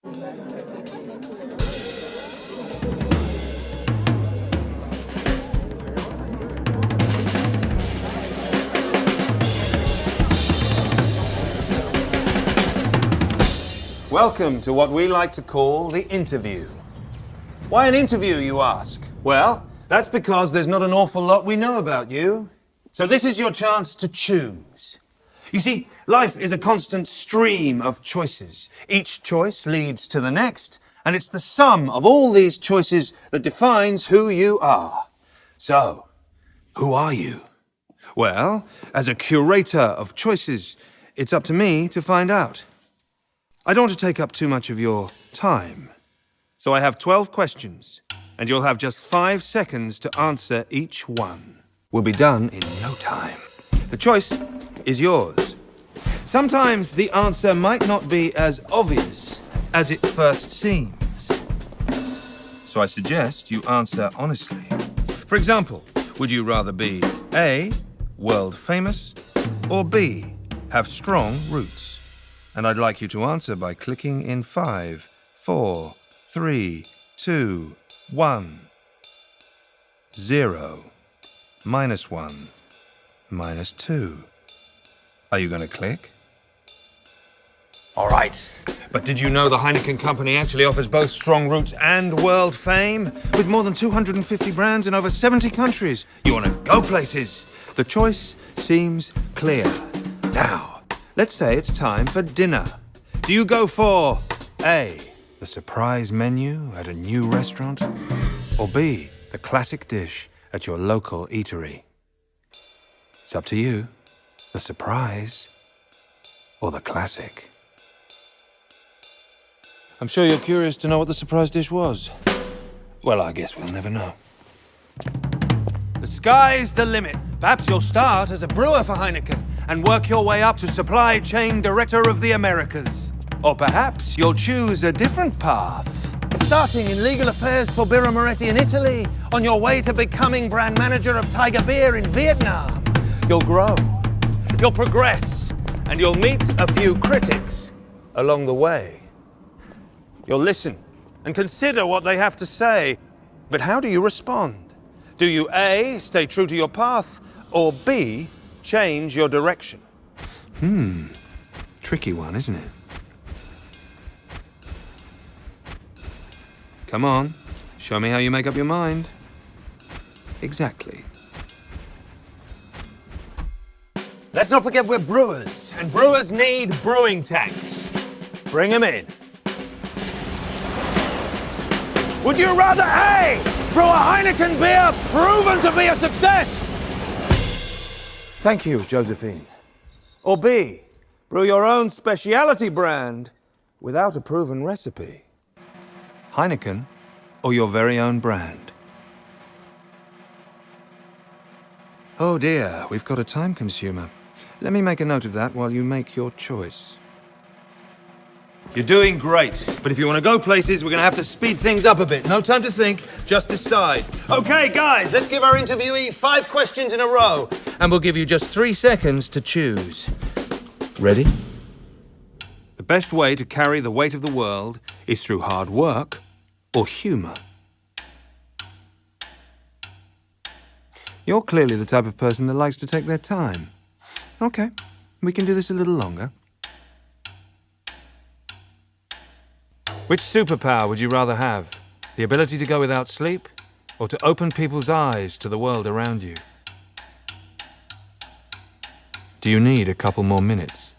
Welcome to what we like to call the interview. Why an interview, you ask? Well, that's because there's not an awful lot we know about you. So this is your chance to choose. You see, life is a constant stream of choices. Each choice leads to the next, and it's the sum of all these choices that defines who you are. So, who are you? Well, as a curator of choices, it's up to me to find out. I don't want to take up too much of your time. So I have 12 questions, and you'll have just 5 seconds to answer each one. We'll be done in no time. The choice is yours. Sometimes the answer might not be as obvious as it first seems. So I suggest you answer honestly. For example, would you rather be A, world famous, or B, have strong roots? And I'd like you to answer by clicking in 5, 4, 3, 2, 1, 0, -1, -2. Are you going to click? All right. But did you know the Heineken company actually offers both strong roots and world fame? With more than 250 brands in over 70 countries. You want to go places. The choice seems clear. Now, let's say it's time for dinner. Do you go for A, the surprise menu at a new restaurant? Or B, the classic dish at your local eatery? It's up to you. The surprise or the classic? I'm sure you're curious to know what the surprise dish was. Well, I guess we'll never know. The sky's the limit. Perhaps you'll start as a brewer for Heineken and work your way up to supply chain director of the Americas. Or perhaps you'll choose a different path. Starting in legal affairs for Birra Moretti in Italy, on your way to becoming brand manager of Tiger Beer in Vietnam. You'll grow, you'll progress, and you'll meet a few critics along the way. You'll listen and consider what they have to say. But how do you respond? Do you A, stay true to your path, or B, change your direction? Tricky one, isn't it? Come on, show me how you make up your mind. Exactly. Let's not forget we're brewers, and brewers need brewing tanks. Bring them in. Would you rather A, brew a Heineken beer proven to be a success? Thank you, Josephine. Or B, brew your own specialty brand without a proven recipe? Heineken or your very own brand? Oh dear, we've got a time consumer. Let me make a note of that while you make your choice. You're doing great, but if you want to go places, we're going to have to speed things up a bit. No time to think, just decide. Okay, guys, let's give our interviewee 5 questions in a row, and we'll give you just 3 seconds to choose. Ready? The best way to carry the weight of the world is through hard work or humor. You're clearly the type of person that likes to take their time. Okay, we can do this a little longer. Which superpower would you rather have? The ability to go without sleep, or to open people's eyes to the world around you? Do you need a couple more minutes?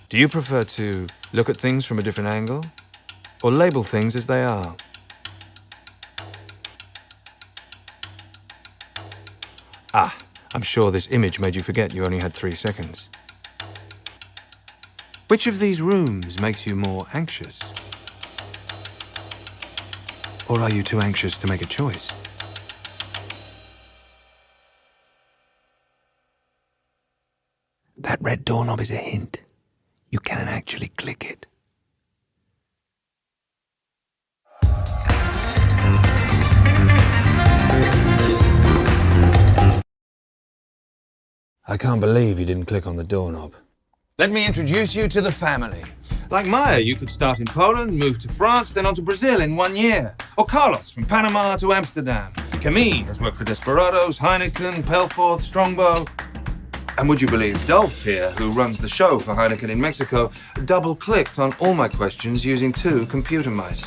Do you prefer to look at things from a different angle, or label things as they are? Ah, I'm sure this image made you forget you only had 3 seconds. Which of these rooms makes you more anxious? Or are you too anxious to make a choice? That red doorknob is a hint. You can actually click it. I can't believe you didn't click on the doorknob. Let me introduce you to the family. Like Maya, you could start in Poland, move to France, then on to Brazil in 1 year. Or Carlos, from Panama to Amsterdam. Camille has worked for Desperados, Heineken, Pelforth, Strongbow. And would you believe Dolph here, who runs the show for Heineken in Mexico, double-clicked on all my questions using 2 computer mice.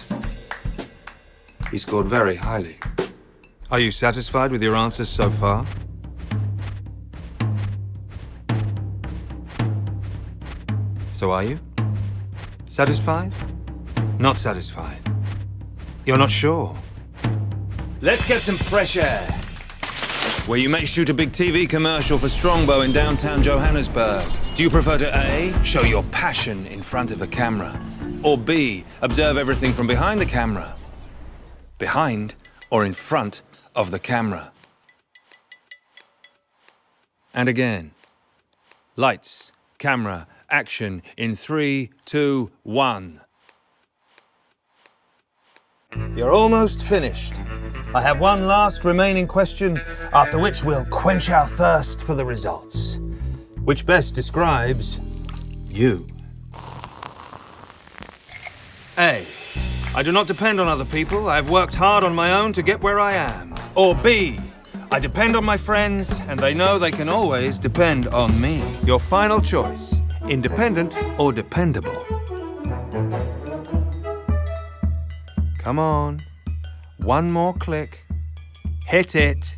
He scored very highly. Are you satisfied with your answers so far? So are you? Satisfied? Not satisfied? You're not sure? Let's get some fresh air. Where you may shoot a big TV commercial for Strongbow in downtown Johannesburg. Do you prefer to A, show your passion in front of a camera? Or B, observe everything from behind the camera? Behind or in front of the camera? And again. Lights, camera, action in 3, 2, 1. You're almost finished. I have one last remaining question, after which we'll quench our thirst for the results. Which best describes you? A. I do not depend on other people. I have worked hard on my own to get where I am. Or B. I depend on my friends, and they know they can always depend on me. Your final choice. Independent or dependable? Come on. One more click. Hit it.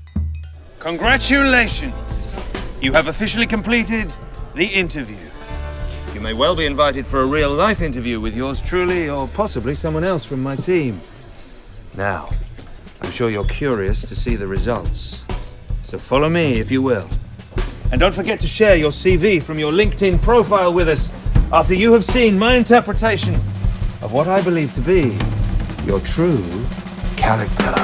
Congratulations! You have officially completed the interview. You may well be invited for a real-life interview with yours truly, or possibly someone else from my team. Now, I'm sure you're curious to see the results. So follow me, if you will. And don't forget to share your CV from your LinkedIn profile with us after you have seen my interpretation of what I believe to be your true character.